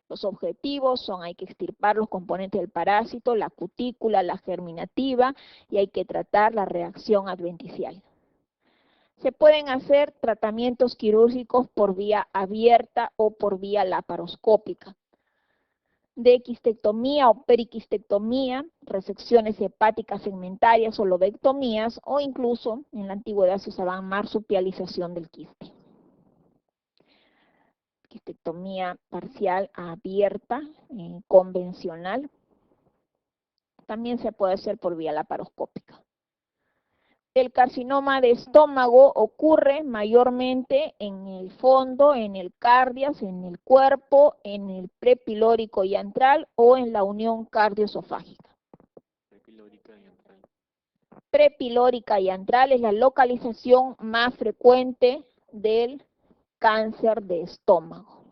Los objetivos son, hay que extirpar los componentes del parásito, la cutícula, la germinativa, y hay que tratar la reacción adventicial. Se pueden hacer tratamientos quirúrgicos por vía abierta o por vía laparoscópica, de quistectomía o periquistectomía, resecciones hepáticas segmentarias o lobectomías, o incluso en la antigüedad se usaba marsupialización del quiste. Quistectomía parcial abierta, convencional. También se puede hacer por vía laparoscópica. El carcinoma de estómago ocurre mayormente en el fondo, en el cardias, en el cuerpo, en el prepilórico y antral o en la unión cardioesofágica. Prepilórica y antral es la localización más frecuente del cáncer de estómago.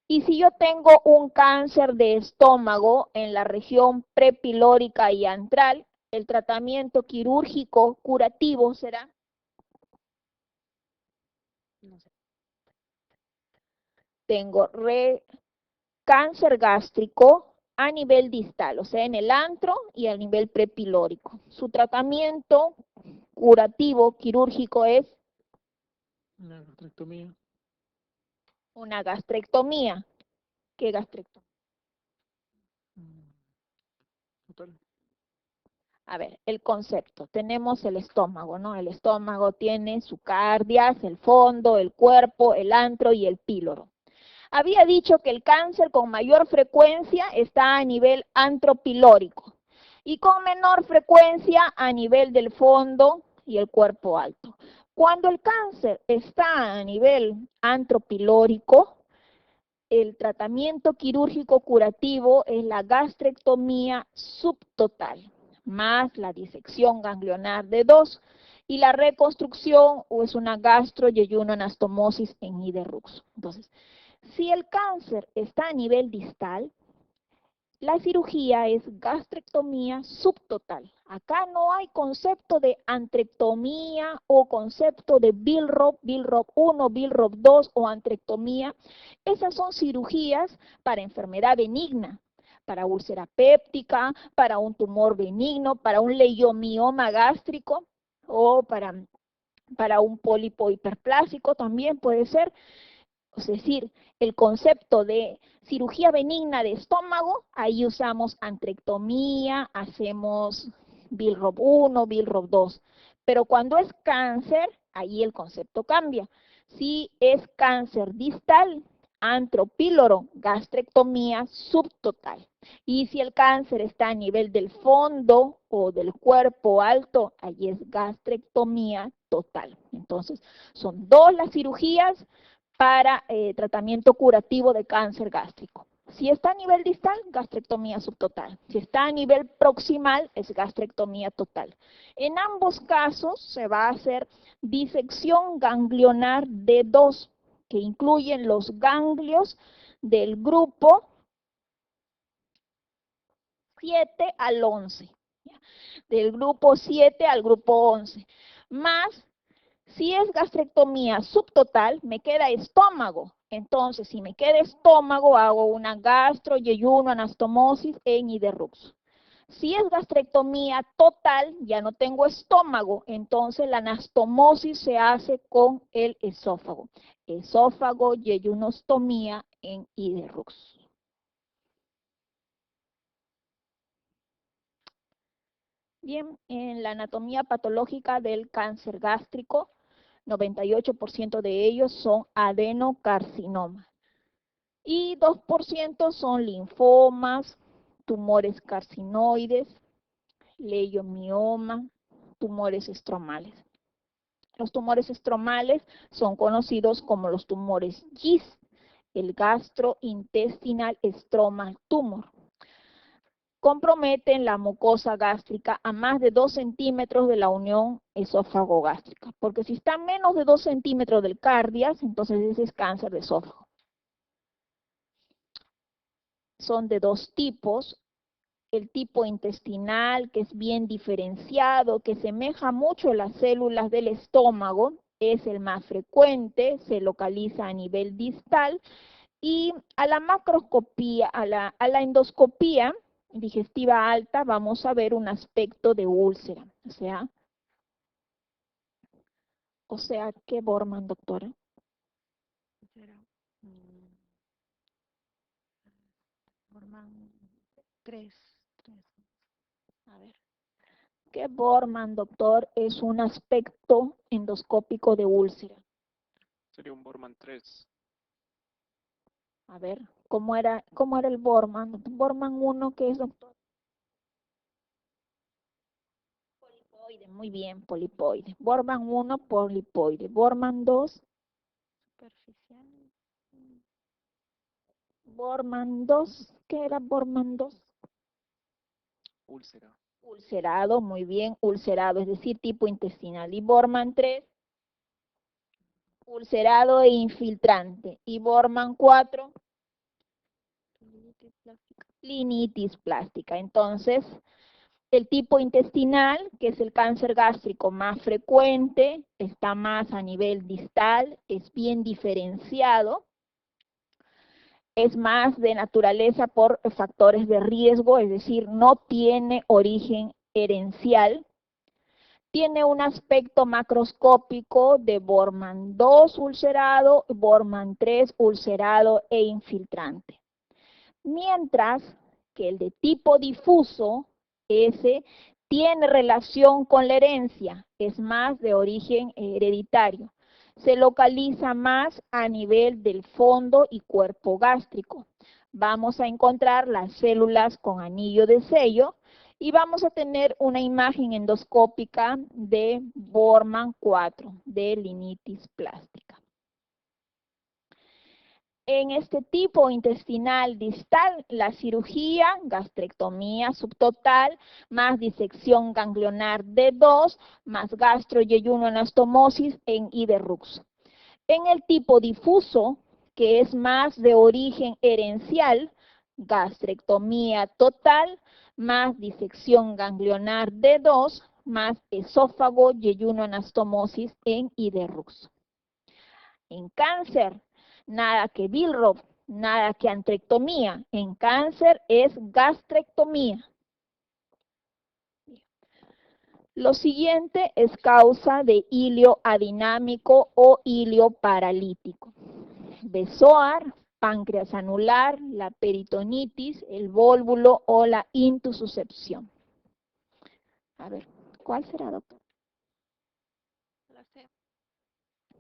Y si yo tengo un cáncer de estómago en la región prepilórica y antral, el tratamiento quirúrgico curativo será, tengo cáncer gástrico a nivel distal, o sea, en el antro y a nivel prepilórico. Su tratamiento curativo quirúrgico es una gastrectomía. una gastrectomía. ¿Qué gastrectomía? Total. A ver, el concepto. Tenemos el estómago, ¿no? El estómago tiene su cardias, el fondo, el cuerpo, el antro y el píloro. Había dicho que el cáncer con mayor frecuencia está a nivel antropilórico y con menor frecuencia a nivel del fondo y el cuerpo alto. Cuando el cáncer está a nivel antropilórico, el tratamiento quirúrgico curativo es la gastrectomía subtotal, más la disección ganglionar de 2 y la reconstrucción o es una gastroyeyunoanastomosis en iderruxo. Entonces, si el cáncer está a nivel distal, la cirugía es gastrectomía subtotal. Acá no hay concepto de antrectomía o concepto de Billroth 1, Billroth 2 o antrectomía. Esas son cirugías para enfermedad benigna, para úlcera péptica, para un tumor benigno, para un leiomioma gástrico o para un pólipo hiperplásico también puede ser. Es decir, el concepto de cirugía benigna de estómago, ahí usamos antrectomía, hacemos Billroth 1, Billroth 2. Pero cuando es cáncer, ahí el concepto cambia. Si es cáncer distal, antropíloro, gastrectomía subtotal. Y si el cáncer está a nivel del fondo o del cuerpo alto, ahí es gastrectomía total. Entonces, son dos las cirugías para tratamiento curativo de cáncer gástrico. Si está a nivel distal, gastrectomía subtotal. Si está a nivel proximal, es gastrectomía total. En ambos casos se va a hacer disección ganglionar de 2, que incluyen los ganglios del grupo 7 al 11. Del grupo 7 al grupo 11. Más, si es gastrectomía subtotal, me queda estómago. Entonces, si me queda estómago, hago una gastroyeyunoanastomosis en iderruxo. Si es gastrectomía total, ya no tengo estómago, entonces la anastomosis se hace con el esófago. Esófago, yeyunostomía en iderruxo. Bien, en la anatomía patológica del cáncer gástrico, 98% de ellos son adenocarcinoma y 2% son linfomas, tumores carcinoides, leiomioma, tumores estromales. Los tumores estromales son conocidos como los tumores GIS, el gastrointestinal stromal tumor. Comprometen la mucosa gástrica a más de 2 centímetros de la unión esófago-gástrica, porque si está a menos de 2 centímetros del cardias, entonces ese es cáncer de esófago. Son de dos tipos, el tipo intestinal, que es bien diferenciado, que semeja mucho a las células del estómago, es el más frecuente, se localiza a nivel distal, Y a la macroscopía, a la endoscopía digestiva alta, vamos a ver un aspecto de úlcera. O sea, ¿qué Borman, doctora? Borman 3. A ver. ¿Qué Borman, doctor, es un aspecto endoscópico de úlcera? Sería un Borman 3. A ver, ¿cómo era el Borman? Borman 1, ¿qué es, doctor? Polipoide, muy bien, polipoide. Borman 1, polipoide. Borman 2, Superficial. Borman 2, ¿qué era Borman 2? Úlcera. Ulcerado, muy bien, ulcerado, es decir, tipo intestinal. Y Borman 3, ulcerado e infiltrante. Y Borman 4, Rinitis plástica. linitis plástica. Entonces, el tipo intestinal, que es el cáncer gástrico más frecuente, está más a nivel distal, es bien diferenciado, es más de naturaleza por factores de riesgo, es decir, no tiene origen herencial, tiene un aspecto macroscópico de Borman 2 ulcerado, Borman 3 ulcerado e infiltrante. Mientras que el de tipo difuso, ese, tiene relación con la herencia, es más de origen hereditario. Se localiza más a nivel del fondo y cuerpo gástrico. Vamos a encontrar las células con anillo de sello y vamos a tener una imagen endoscópica de Borman 4, de linitis plástica. En este tipo intestinal distal, la cirugía, gastrectomía subtotal, más disección ganglionar D2, más gastroyeyuno anastomosis en iderrux. En el tipo difuso, que es más de origen herencial, gastrectomía total, más disección ganglionar D2, más esófago, yeyuno anastomosis en iderrux. En cáncer, nada que Billroth, nada que antrectomía. En cáncer es gastrectomía. Lo siguiente es causa de hilio adinámico o hilio paralítico. Bezoar, páncreas anular, la peritonitis, el vólvulo o la intususcepción. A ver, ¿cuál será, doctor? La C.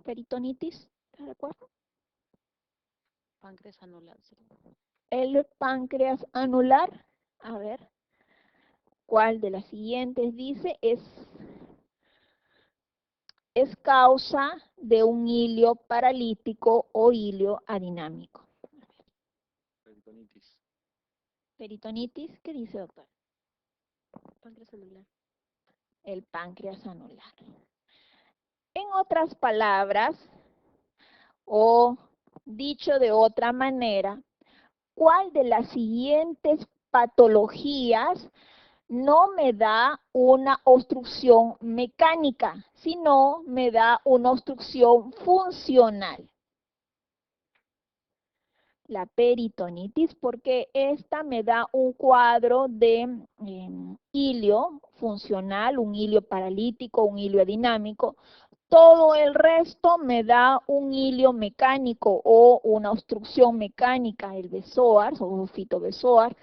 Peritonitis, ¿te recuerdas? Páncreas anular. El páncreas anular, a ver, ¿cuál de las siguientes dice? Es causa de un hilio paralítico o hilio adinámico. Peritonitis. Peritonitis, ¿qué dice, doctor? Páncreas anular. El páncreas anular. En otras palabras, o dicho de otra manera, ¿cuál de las siguientes patologías no me da una obstrucción mecánica, sino me da una obstrucción funcional? La peritonitis, porque esta me da un cuadro de hilio funcional, un hilio paralítico, un hilio dinámico. Todo el resto me da un hilio mecánico o una obstrucción mecánica, el bezoar o fitobezoar,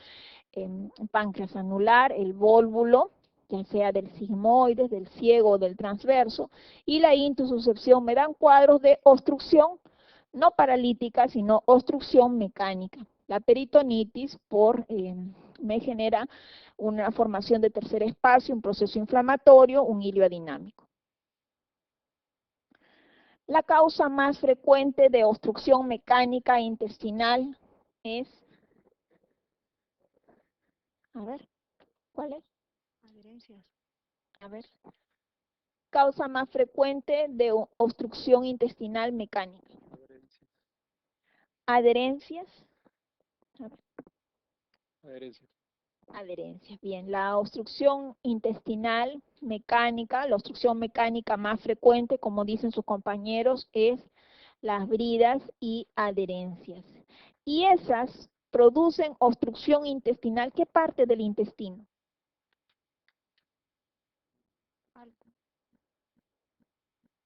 páncreas anular, el vólvulo, ya sea del sigmoides, del ciego o del transverso, y la intususcepción me dan cuadros de obstrucción, no paralítica, sino obstrucción mecánica. La peritonitis me genera una formación de tercer espacio, un proceso inflamatorio, un hilio adinámico. La causa más frecuente de obstrucción mecánica intestinal es, a ver, ¿cuál es? Adherencias. A ver, causa más frecuente de obstrucción intestinal mecánica. Adherencias. A ver. Adherencia. Adherencias. Bien, la obstrucción intestinal mecánica, la obstrucción mecánica más frecuente, como dicen sus compañeros, es las bridas y adherencias. y esas producen obstrucción intestinal. ¿Qué parte del intestino? Alto.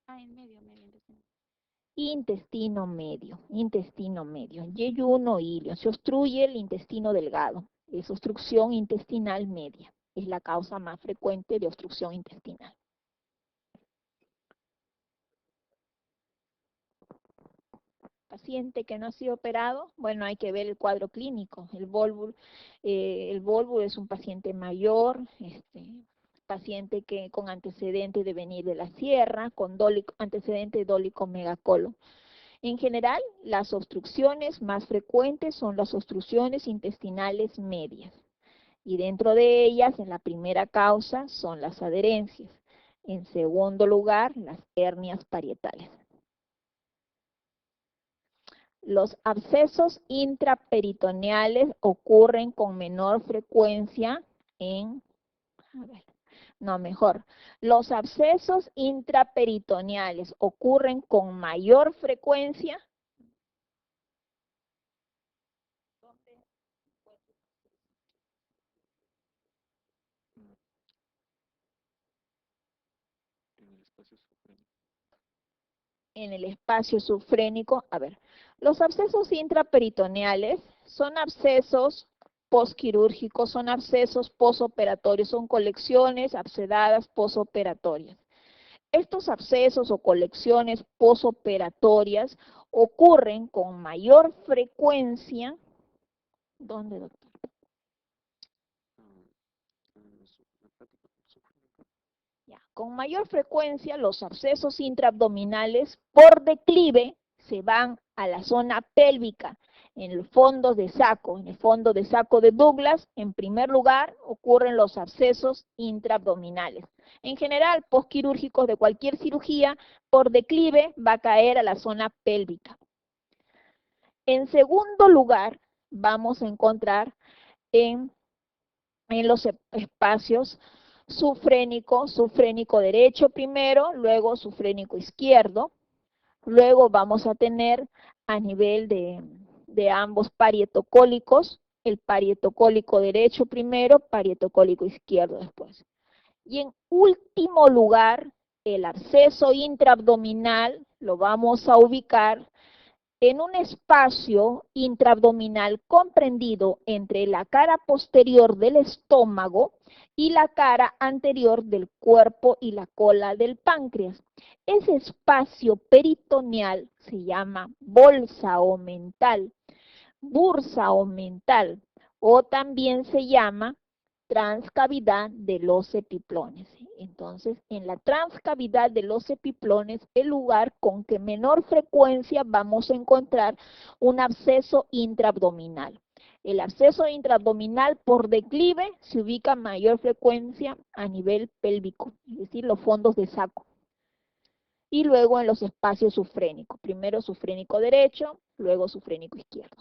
Ah, en medio, intestino. Intestino medio, yeyuno, ilio. Se obstruye el intestino delgado, es obstrucción intestinal media, es la causa más frecuente de obstrucción intestinal. Paciente que no ha sido operado, bueno, hay que ver el cuadro clínico. El vólvulo es un paciente mayor, paciente que con antecedente de venir de la sierra, con antecedente dólico megacolo. En general, las obstrucciones más frecuentes son las obstrucciones intestinales medias. Y dentro de ellas, en la primera causa, son las adherencias. En segundo lugar, las hernias parietales. Los abscesos intraperitoneales ocurren con menor frecuencia los abscesos intraperitoneales ocurren con mayor frecuencia. En el espacio subfrénico. A ver, los abscesos intraperitoneales son abscesos postquirúrgicos, son abscesos posoperatorios, son colecciones abscedadas posoperatorias. Estos abscesos o colecciones posoperatorias ocurren con mayor frecuencia. ¿Dónde, doctor? Ya, con mayor frecuencia los abscesos intraabdominales por declive se van a la zona pélvica, en el fondo de saco. En el fondo de saco de Douglas, en primer lugar, ocurren los abscesos intraabdominales. En general, postquirúrgicos de cualquier cirugía, por declive va a caer a la zona pélvica. En segundo lugar, vamos a encontrar en los espacios sufrénico derecho primero, luego sufrénico izquierdo. Luego vamos a tener a nivel de ambos parietocólicos, el parietocólico derecho primero, parietocólico izquierdo después. Y en último lugar, el absceso intraabdominal lo vamos a ubicar en un espacio intraabdominal comprendido entre la cara posterior del estómago y la cara anterior del cuerpo y la cola del páncreas. Ese espacio peritoneal se llama bolsa omental, bursa omental, o también se llama transcavidad de los epiplones. Entonces, en la transcavidad de los epiplones, el lugar con que menor frecuencia vamos a encontrar un absceso intraabdominal. El absceso intraabdominal por declive se ubica a mayor frecuencia a nivel pélvico, es decir, los fondos de saco. Y luego en los espacios sufrénicos. Primero sufrénico derecho, luego sufrénico izquierdo.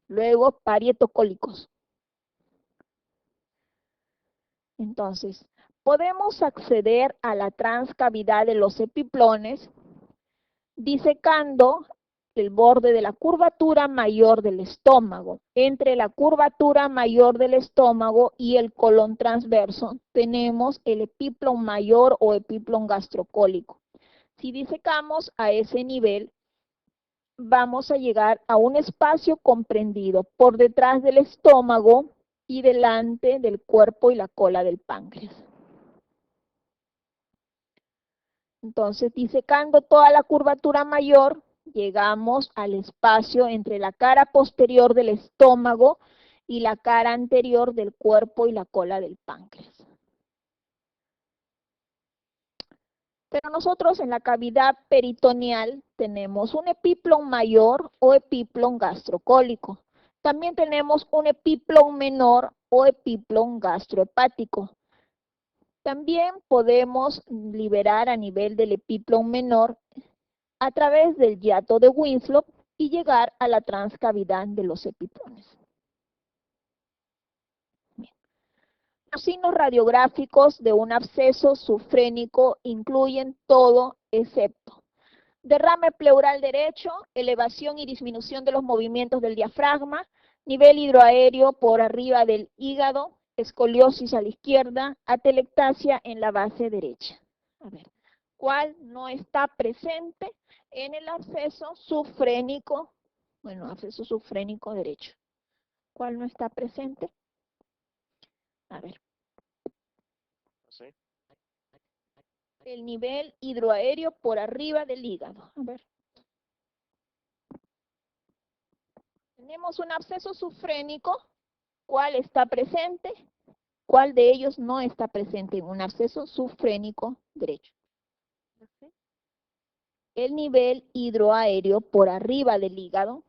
Luego parietocólicos. Entonces, podemos acceder a la transcavidad de los epiplones disecando el borde de la curvatura mayor del estómago. Entre la curvatura mayor del estómago y el colon transverso tenemos el epiplon mayor o epiplon gastrocólico. Si disecamos a ese nivel, vamos a llegar a un espacio comprendido por detrás del estómago y delante del cuerpo y la cola del páncreas. Entonces, disecando toda la curvatura mayor, llegamos al espacio entre la cara posterior del estómago y la cara anterior del cuerpo y la cola del páncreas. Pero nosotros en la cavidad peritoneal tenemos un epiplon mayor o epiplon gastrocólico. También tenemos un epiplon menor o epiplon gastrohepático. También podemos liberar a nivel del epiplon menor a través del hiato de Winslow y llegar a la transcavidad de los epiplones. Bien. Los signos radiográficos de un absceso sufrénico incluyen todo excepto Derrame pleural derecho, elevación y disminución de los movimientos del diafragma, nivel hidroaéreo por arriba del hígado, escoliosis a la izquierda, atelectasia en la base derecha. A ver, ¿cuál no está presente en el absceso subfrénico? Bueno, absceso subfrénico derecho. ¿Cuál no está presente? A ver. Sí. El nivel hidroaéreo por arriba del hígado. A ver. Tenemos un absceso subfrénico. ¿Cuál está presente? ¿Cuál de ellos no está presente en un absceso subfrénico derecho? El nivel hidroaéreo por arriba del hígado.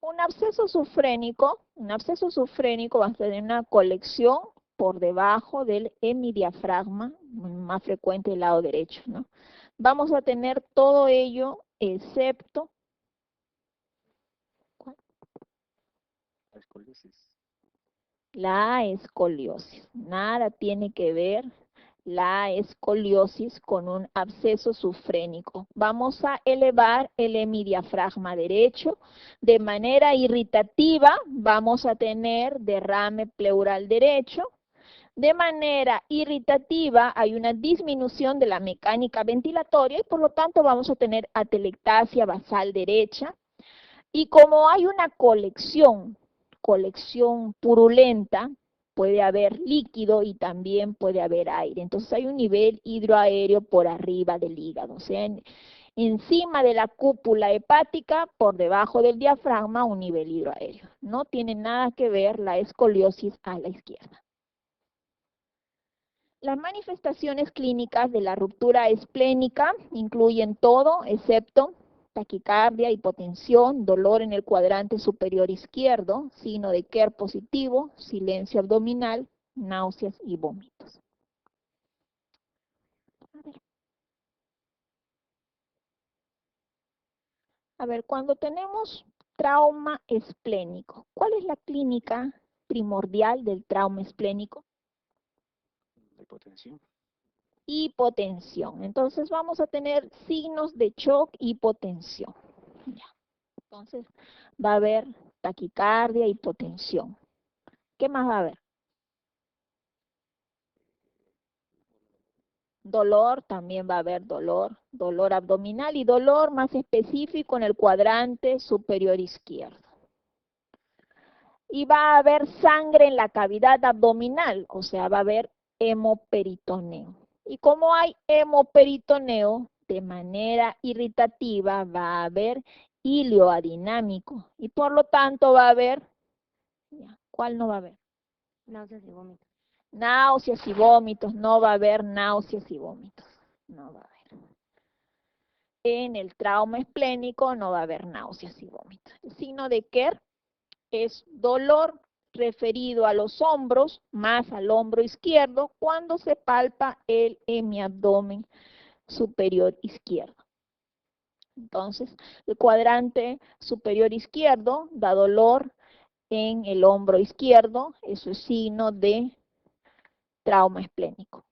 Un absceso sufrénico va a tener una colección por debajo del hemidiafragma, más frecuente del lado derecho, ¿no? Vamos a tener todo ello excepto La escoliosis. la escoliosis. Nada tiene que ver la escoliosis con un absceso sufrénico. Vamos a elevar el hemidiafragma derecho. De manera irritativa vamos a tener derrame pleural derecho. De manera irritativa hay una disminución de la mecánica ventilatoria y por lo tanto vamos a tener atelectasia basal derecha. Y como hay una colección purulenta, puede haber líquido y también puede haber aire. Entonces hay un nivel hidroaéreo por arriba del hígado, o sea, encima de la cúpula hepática, por debajo del diafragma, un nivel hidroaéreo. No tiene nada que ver la escoliosis a la izquierda. Las manifestaciones clínicas de la ruptura esplénica incluyen todo excepto taquicardia, hipotensión, dolor en el cuadrante superior izquierdo, signo de Kerr positivo, silencio abdominal, náuseas y vómitos. A ver, cuando tenemos trauma esplénico, ¿cuál es la clínica primordial del trauma esplénico? La hipotensión. Hipotensión. Entonces vamos a tener signos de shock, hipotensión. Ya. Entonces va a haber taquicardia, hipotensión. ¿Qué más va a haber? Dolor, también va a haber dolor, dolor abdominal y dolor más específico en el cuadrante superior izquierdo. Y va a haber sangre en la cavidad abdominal, o sea, va a haber hemoperitoneo. Y como hay hemoperitoneo, de manera irritativa va a haber hilio adinámico y por lo tanto va a haber, ¿cuál no va a haber? Náuseas y vómitos. Náuseas y vómitos, no va a haber náuseas y vómitos, no va a haber. En el trauma esplénico no va a haber náuseas y vómitos. El signo de Kerr es dolor referido a los hombros, más al hombro izquierdo, cuando se palpa el hemiabdomen superior izquierdo. Entonces, el cuadrante superior izquierdo da dolor en el hombro izquierdo, eso es signo de trauma esplénico.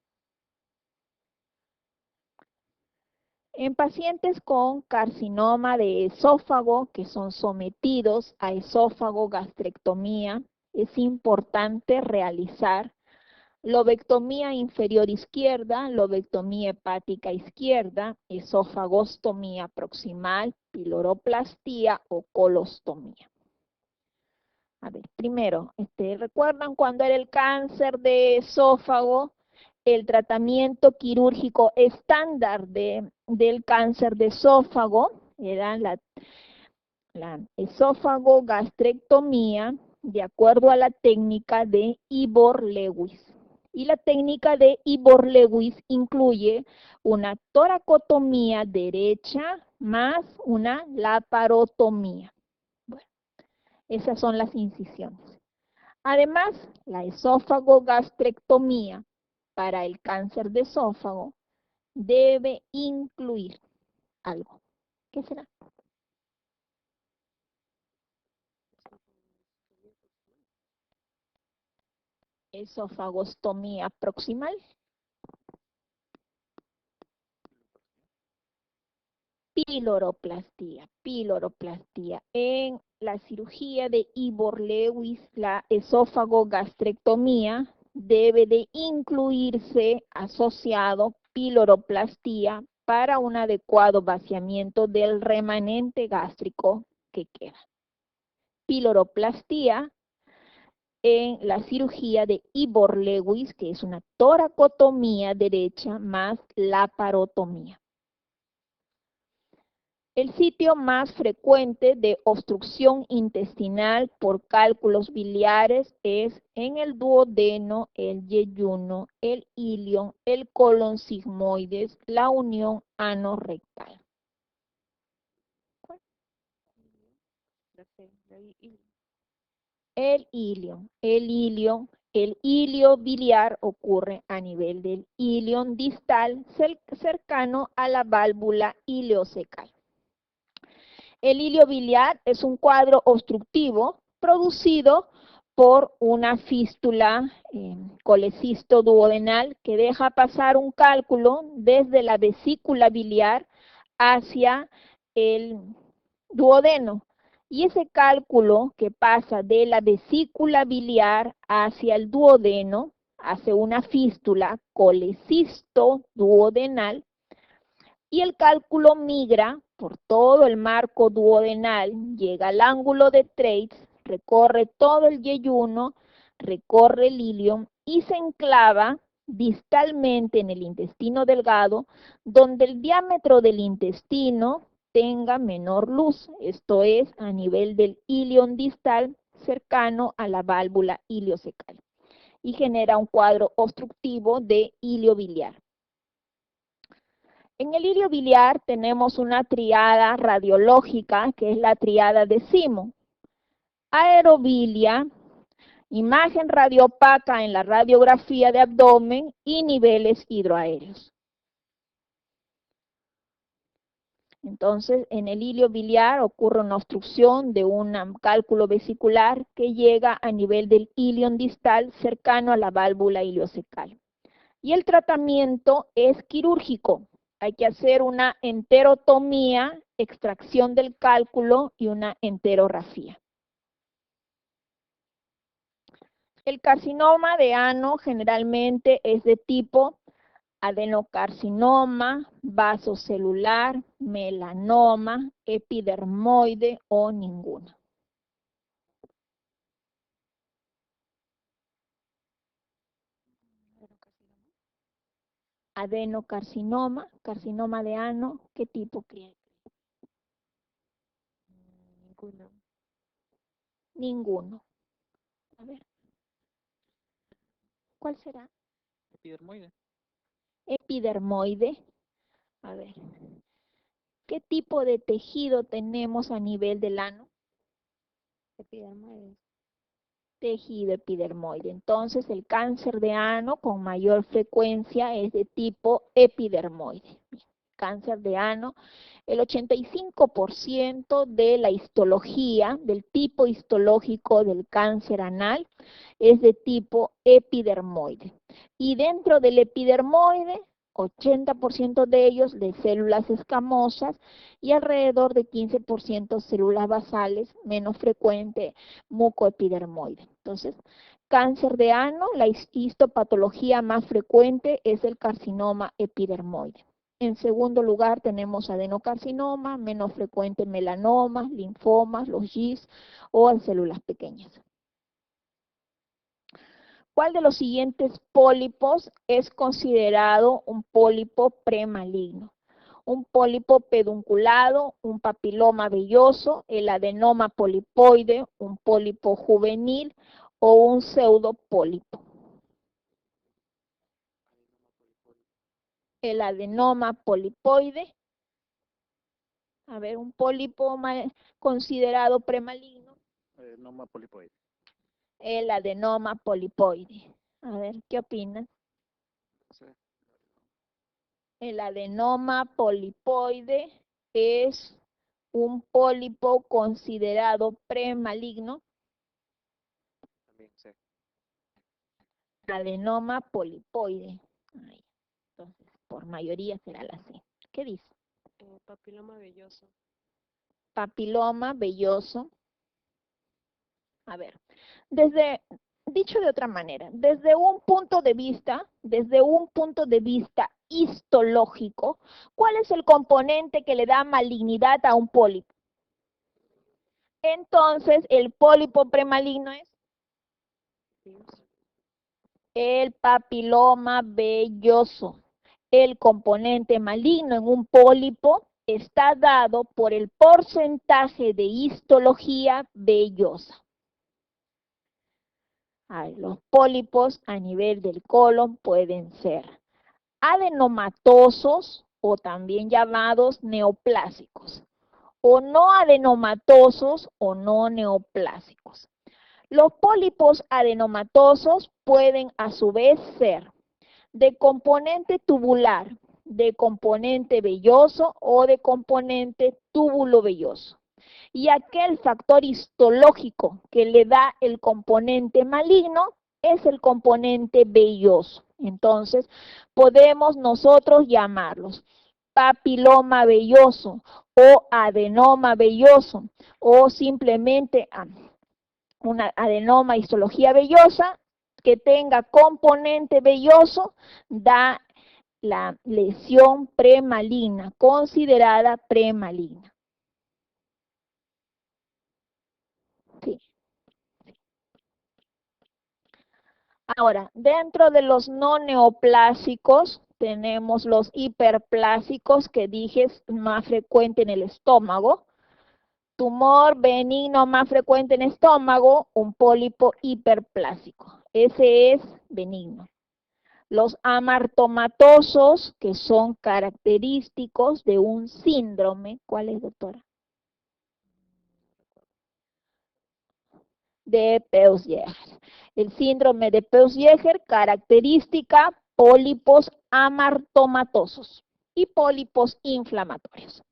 En pacientes con carcinoma de esófago que son sometidos a esófago-gastrectomía, es importante realizar lobectomía inferior izquierda, lobectomía hepática izquierda, esofagostomía proximal, piloroplastia o colostomía. A ver, primero, ¿recuerdan cuando era el cáncer de esófago? El tratamiento quirúrgico estándar del cáncer de esófago era la esófago-gastrectomía de acuerdo a la técnica de Ivor-Lewis. Y la técnica de Ivor-Lewis incluye una toracotomía derecha más una laparotomía. Bueno, esas son las incisiones. Además, la esófago-gastrectomía para el cáncer de esófago debe incluir algo. ¿Qué será? Esofagostomía proximal. Piloroplastia, piloroplastia. En la cirugía de Ivor Lewis, la esófago-gastrectomía debe de incluirse asociado piloroplastia para un adecuado vaciamiento del remanente gástrico que queda. Piloroplastia en la cirugía de Ivor Lewis, que es una toracotomía derecha más laparotomía. El sitio más frecuente de obstrucción intestinal por cálculos biliares es en el duodeno, el yeyuno, el ilion, el colon sigmoides, la unión anorrectal. El ilio biliar ocurre a nivel del ilion distal cercano a la válvula ileocecal. El ilio biliar es un cuadro obstructivo producido por una fístula colecisto duodenal que deja pasar un cálculo desde la vesícula biliar hacia el duodeno. Y ese cálculo que pasa de la vesícula biliar hacia el duodeno hace una fístula colecisto duodenal y el cálculo migra por todo el marco duodenal, llega al ángulo de Treitz, recorre todo el yeyuno, recorre el ilion y se enclava distalmente en el intestino delgado, donde el diámetro del intestino tenga menor luz, esto es, a nivel del ilion distal cercano a la válvula ileocecal, y genera un cuadro obstructivo de ilio biliar. En el ilio biliar tenemos una triada radiológica, que es la triada de Simon. Aerobilia, imagen radiopaca en la radiografía de abdomen y niveles hidroaéreos. Entonces, en el ilio biliar ocurre una obstrucción de un cálculo vesicular que llega a nivel del ilion distal cercano a la válvula ileocecal. Y el tratamiento es quirúrgico. Hay que hacer una enterotomía, extracción del cálculo y una enterografía. El carcinoma de ano generalmente es de tipo adenocarcinoma, vasocelular, melanoma, epidermoide o ninguno. Adenocarcinoma, carcinoma de ano, ¿qué tipo cree? Ninguno. Ninguno. A ver. ¿Cuál será? Epidermoide. Epidermoide. A ver. ¿Qué tipo de tejido tenemos a nivel del ano? Epidermoide. Tejido epidermoide. Entonces, el cáncer de ano con mayor frecuencia es de tipo epidermoide. Cáncer de ano, el 85% de la histología, del tipo histológico del cáncer anal, es de tipo epidermoide. Y dentro del epidermoide, 80% de ellos de células escamosas y alrededor de 15% células basales, menos frecuente, mucoepidermoide. Entonces, cáncer de ano, la histopatología más frecuente es el carcinoma epidermoide. En segundo lugar tenemos adenocarcinoma, menos frecuente melanomas, linfomas, los GIS o en células pequeñas. ¿Cuál de los siguientes pólipos es considerado un pólipo premaligno? Un pólipo pedunculado, un papiloma velloso, el adenoma polipoide, un pólipo juvenil o un pseudopólipo. El adenoma polipoide. A ver, un pólipo considerado premaligno. Adenoma polipoide. El adenoma polipoide. A ver, ¿qué opinan? Sí. El adenoma polipoide es un pólipo considerado premaligno. También sí. Adenoma polipoide. Ahí. Entonces, por mayoría será la C. ¿Qué dice? Papiloma velloso. Papiloma velloso. A ver, dicho de otra manera, desde un punto de vista histológico, ¿cuál es el componente que le da malignidad a un pólipo? Entonces, el pólipo premaligno es el papiloma velloso. El componente maligno en un pólipo está dado por el porcentaje de histología vellosa. Los pólipos a nivel del colon pueden ser adenomatosos o también llamados neoplásicos, o no adenomatosos o no neoplásicos. Los pólipos adenomatosos pueden a su vez ser de componente tubular, de componente velloso o de componente túbulo velloso. Y aquel factor histológico que le da el componente maligno es el componente velloso. Entonces, podemos nosotros llamarlos papiloma velloso o adenoma velloso o simplemente una adenoma histología vellosa que tenga componente velloso da la lesión premaligna, considerada premaligna. Sí. Ahora, dentro de los no neoplásicos tenemos los hiperplásicos que dije es más frecuente en el estómago. Tumor benigno más frecuente en estómago, un pólipo hiperplásico. Ese es benigno. Los amartomatosos, que son característicos de un síndrome. ¿Cuál es, doctora? De Peutz-Jeghers. El síndrome de Peutz-Jeghers, característica pólipos amartomatosos y pólipos inflamatorios.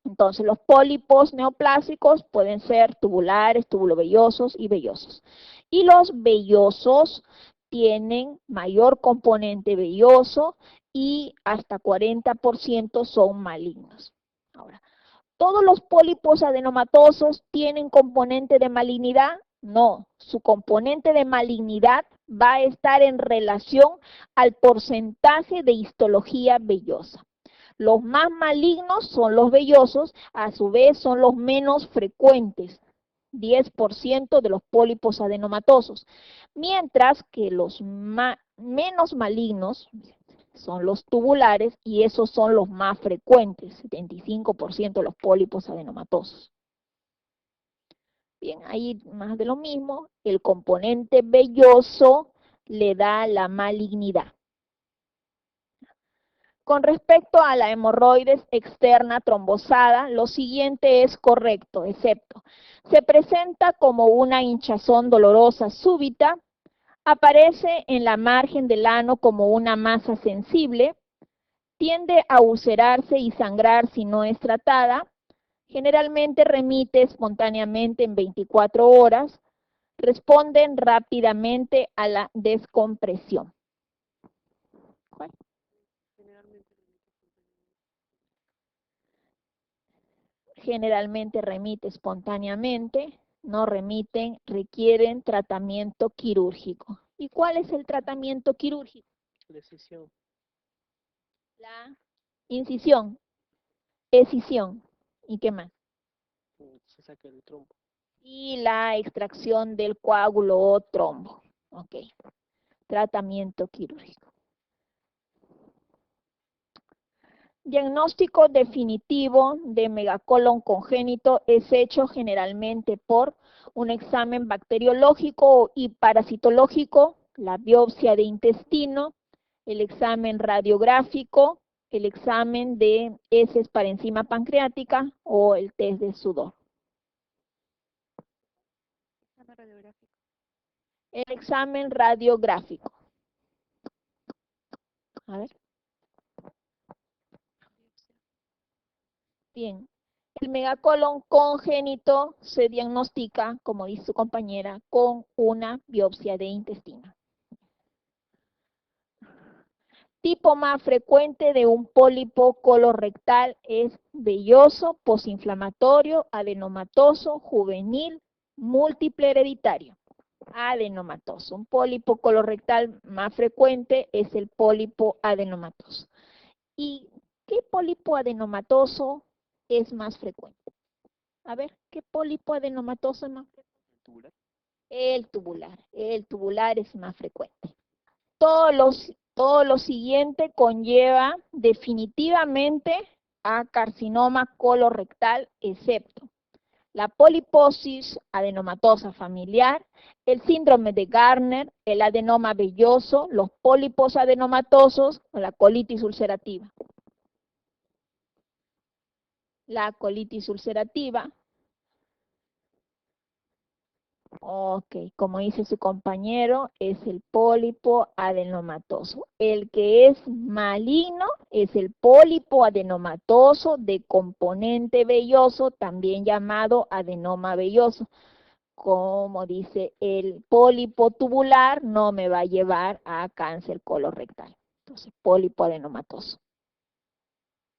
Entonces, los pólipos neoplásicos pueden ser tubulares, tubulovellosos y vellosos. Y los vellosos tienen mayor componente velloso y hasta 40% son malignos. Ahora, ¿todos los pólipos adenomatosos tienen componente de malignidad? No, su componente de malignidad va a estar en relación al porcentaje de histología vellosa. Los más malignos son los vellosos, a su vez son los menos frecuentes, 10% de los pólipos adenomatosos, mientras que los menos malignos son los tubulares y esos son los más frecuentes, 75% de los pólipos adenomatosos. Bien, ahí más de lo mismo, el componente velloso le da la malignidad. Con respecto a la hemorroides externa trombosada, lo siguiente es correcto, excepto se presenta como una hinchazón dolorosa súbita, aparece en la margen del ano como una masa sensible, tiende a ulcerarse y sangrar si no es tratada, generalmente remite espontáneamente en 24 horas, responden rápidamente a la descompresión. ¿Cuál? Generalmente remite espontáneamente, no remiten, requieren tratamiento quirúrgico. ¿Y cuál es el tratamiento quirúrgico? Decisión. La incisión, escisión, ¿y qué más? Se saca el trombo. Y la extracción del coágulo o trombo. Ok, tratamiento quirúrgico. Diagnóstico definitivo de megacolon congénito es hecho generalmente por un examen bacteriológico y parasitológico, la biopsia de intestino, el examen radiográfico, el examen de heces parencima pancreática o el test de sudor. El examen radiográfico. A ver. Bien, el megacolon congénito se diagnostica, como dice su compañera, con una biopsia de intestino. tipo más frecuente de un pólipo colorectal es velloso, posinflamatorio, adenomatoso, juvenil, múltiple hereditario. Adenomatoso. Un pólipo colorectal más frecuente es el pólipo adenomatoso. ¿Y qué pólipo adenomatoso es más frecuente? A ver, ¿qué pólipo adenomatoso es más frecuente? ¿Tubular? El tubular es más frecuente. Todo lo siguiente conlleva definitivamente a carcinoma colorectal, excepto la poliposis adenomatosa familiar, el síndrome de Gardner, el adenoma velloso, los pólipos adenomatosos o la colitis ulcerativa. La colitis ulcerativa, ok, como dice su compañero, es el pólipo adenomatoso. El que es maligno es el pólipo adenomatoso de componente velloso, también llamado adenoma velloso. Como dice, el pólipo tubular no me va a llevar a cáncer colorectal. Entonces, pólipo adenomatoso.